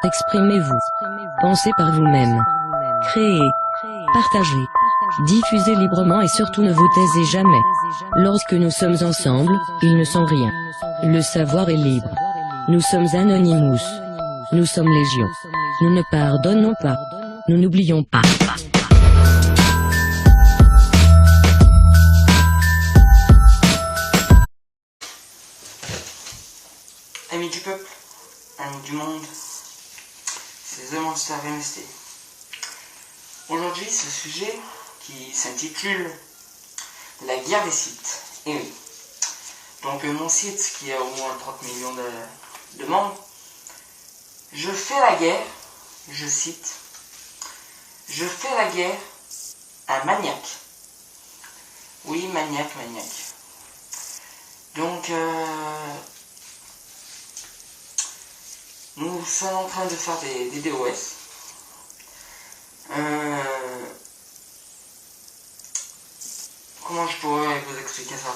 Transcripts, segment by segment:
Exprimez-vous. Pensez par vous-même. Créez. Partagez. Diffusez librement et surtout ne vous taisez jamais. Lorsque nous sommes ensemble, ils ne sont rien. Le savoir est libre. Nous sommes Anonymous. Nous sommes Légion. Nous ne pardonnons pas. Nous n'oublions pas. Amis du peuple, amis du monde, c'est The Monster MST. Aujourd'hui, ce sujet qui s'intitule La guerre des sites. Et oui. Donc mon site qui a au moins 30 millions de membres, je fais la guerre, je cite, je fais la guerre à maniaque. Oui, maniaque. Donc nous sommes en train de faire des DOS. Comment je pourrais vous expliquer ça?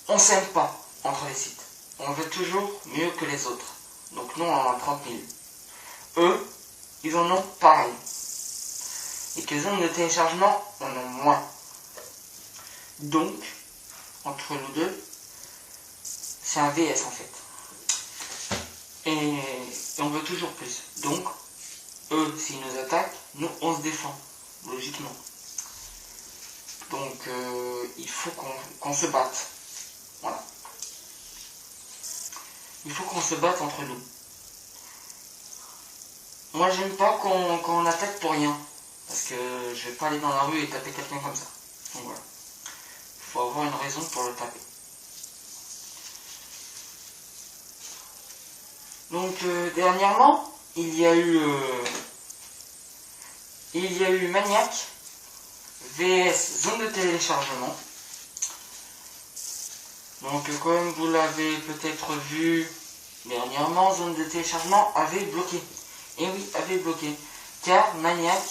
On s'aime pas entre les sites. On veut toujours mieux que les autres. Donc nous on en a 30 000. Eux, ils en ont pareil. Et que les zones de téléchargement en ont moins. Donc, entre nous deux, c'est un VS en fait. Et on veut toujours plus. Donc, eux, s'ils nous attaquent, nous, on se défend, logiquement. Donc, il faut qu'on se batte. Voilà. Il faut qu'on se batte entre nous. Moi, j'aime pas qu'on attaque pour rien. Parce que je vais pas aller dans la rue et taper quelqu'un comme ça. Donc voilà. Il faut avoir une raison pour le taper. Donc dernièrement, il y a eu Maniac vs Zone de téléchargement. Donc comme vous l'avez peut-être vu dernièrement, Zone de téléchargement avait bloqué. Et oui, avait bloqué. Car Maniac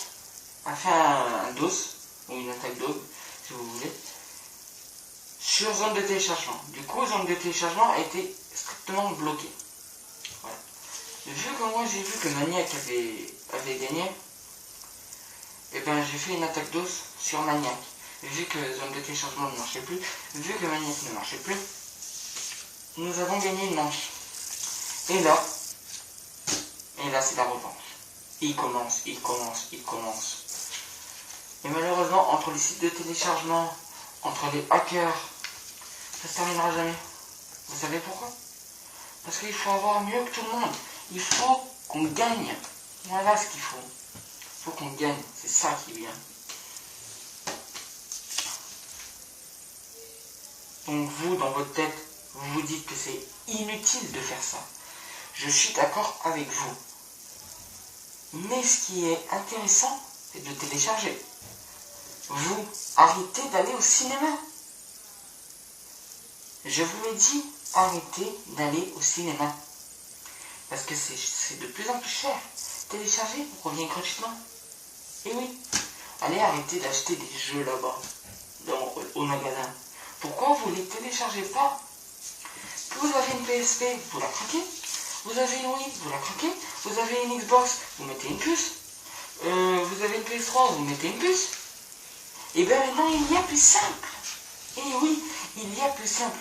a fait un DOS, ou une attaque dog, si vous voulez, sur Zone de téléchargement. Du coup, Zone de téléchargement a été strictement bloquée. Voilà. Vu que moi j'ai vu que Maniac avait gagné, et ben j'ai fait une attaque DOS sur Maniac. Vu que Zone de téléchargement ne marchait plus, vu que Maniac ne marchait plus, nous avons gagné une manche. Et là c'est la revanche. Il commence. Et malheureusement, entre les sites de téléchargement, entre les hackers, ça se terminera jamais. Vous savez pourquoi? Parce qu'il faut avoir mieux que tout le monde. Il faut qu'on gagne. Voilà ce qu'il faut. Il faut qu'on gagne. C'est ça qui vient. Donc vous, dans votre tête, vous vous dites que c'est inutile de faire ça. Je suis d'accord avec vous. Mais ce qui est intéressant, c'est de télécharger. Vous arrêtez d'aller au cinéma. Je vous l'ai dit, arrêtez d'aller au cinéma. Parce que c'est de plus en plus cher. Télécharger vous revient gratuitement. Et oui, allez arrêter d'acheter des jeux là-bas, au magasin. Pourquoi vous ne les téléchargez pas? Vous avez une PSP, vous la craquez. Vous avez une Wii, vous la craquez. Vous avez une Xbox, vous mettez une puce. Vous avez une PS3, vous mettez une puce. Et bien maintenant, il y a plus simple. Et oui, il y a plus simple.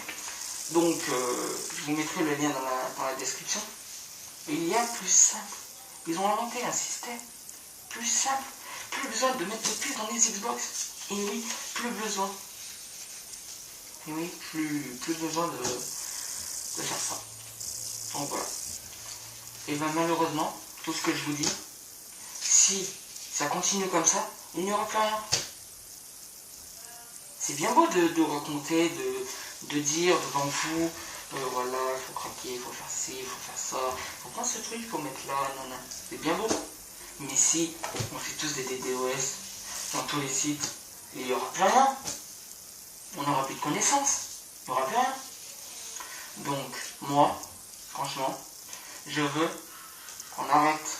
Donc, je vous mettrai le lien dans la description. Il y a plus simple. Ils ont inventé un système plus simple. Plus besoin de mettre des puces dans les Xbox. Et oui, plus besoin. Et oui, plus besoin de faire ça. Donc voilà. Et bien malheureusement, tout ce que je vous dis, si ça continue comme ça, il n'y aura plus rien. C'est bien beau de raconter, de dire devant vous, voilà, il faut craquer, il faut faire ci, il faut faire ça, il faut prendre ce truc, il faut mettre là, non. C'est bien beau. Mais si on fait tous des DDoS dans tous les sites, il n'y aura plus rien. On n'aura plus de connaissances. Il n'y aura plus rien. Donc, moi, franchement, je veux qu'on arrête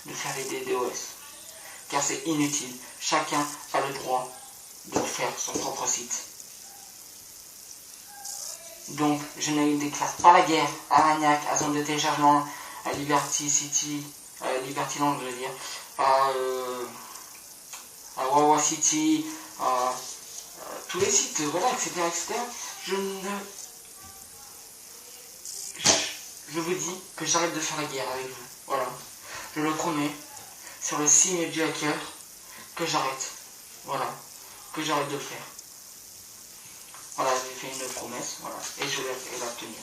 de faire les DDoS. Car c'est inutile. Chacun a le droit de faire son propre site. Donc, je ne déclare pas la guerre à Maniac, à Zone de téléchargement, à Liberty City, à Libertyland, je veux dire, à Wawa City, à tous les sites, voilà, etc., etc. Je vous dis que j'arrête de faire la guerre avec vous. Voilà. Je le promets, sur le signe du hacker, que j'arrête. Voilà. Que j'arrête de le faire. Voilà, j'ai fait une promesse, voilà, et je vais la tenir.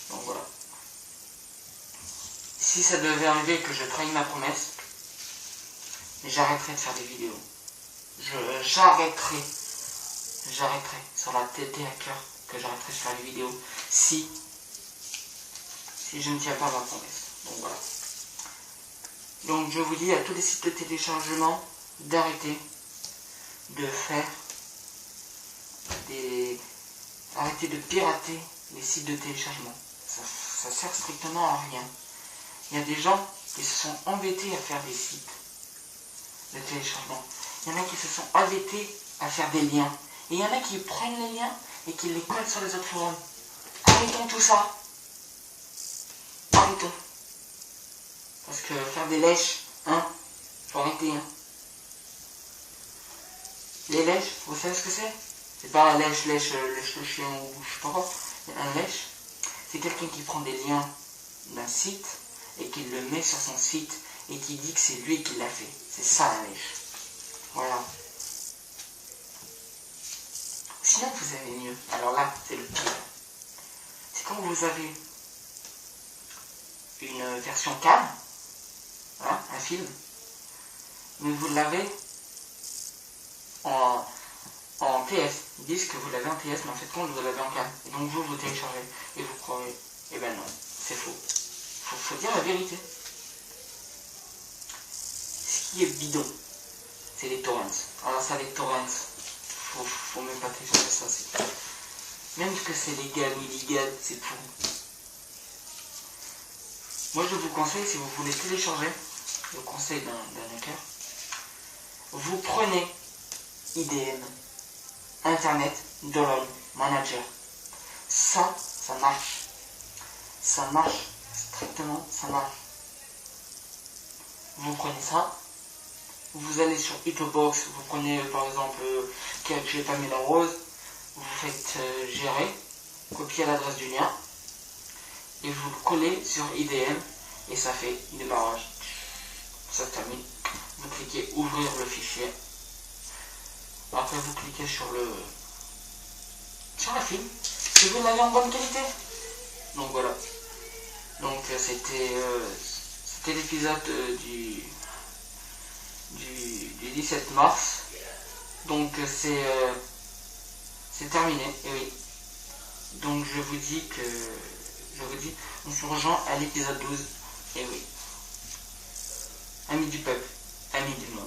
Donc voilà. Si ça devait arriver que je trahis ma promesse, j'arrêterai de faire des vidéos. J'arrêterai sur la tête des hackers, que j'arrêterai de faire des vidéos si je ne tiens pas ma promesse. Donc voilà. Donc je vous dis à tous les sites de téléchargement d'arrêter de faire arrêter de pirater les sites de téléchargement. Ça sert strictement à rien. Il y a des gens qui se sont embêtés à faire des sites de téléchargement. Il y en a qui se sont embêtés à faire des liens. Et il y en a qui prennent les liens et qui les collent sur les autres forums. Arrêtons tout ça. Arrêtons. Parce que faire des lèches, hein, faut arrêter, hein. Les lèches, vous savez ce que c'est? C'est pas un lèche le chien ou je sais pas quoi. Un lèche, c'est quelqu'un qui prend des liens d'un site et qui le met sur son site et qui dit que c'est lui qui l'a fait. C'est ça un lèche. Voilà. Sinon vous avez mieux. Alors là, c'est le pire. C'est quand vous avez une version cam, voilà, un film, mais vous l'avez en TS. Ils disent que vous l'avez en TS, mais en fait compte vous l'avez en cam. Et donc vous téléchargez et vous croyez. Eh ben non, c'est faux. Faut dire la vérité. Ce qui est bidon, c'est les torrents. Alors ça, les torrents, faut même pas télécharger ça. Même que c'est légal ou illégal, c'est pourri. Moi je vous conseille, si vous voulez télécharger, le conseil d'un hacker, vous prenez IDM, Internet Download Manager. Ça marche. Ça marche, strictement, ça marche. Vous prenez ça, vous allez sur Hitbox, vous prenez par exemple j'ai pas mis la rose, vous faites gérer, copier l'adresse du lien, et vous le collez sur IDM, et ça fait démarrage. Ça se termine. Vous cliquez ouvrir le fichier. Après vous cliquez sur la film, et vous l'avez en bonne qualité. Donc voilà. Donc c'était l'épisode du 17 mars. Donc c'est terminé, et oui. Donc je vous dis, on se rejoint à l'épisode 12, et oui. Amis du peuple, amis du monde.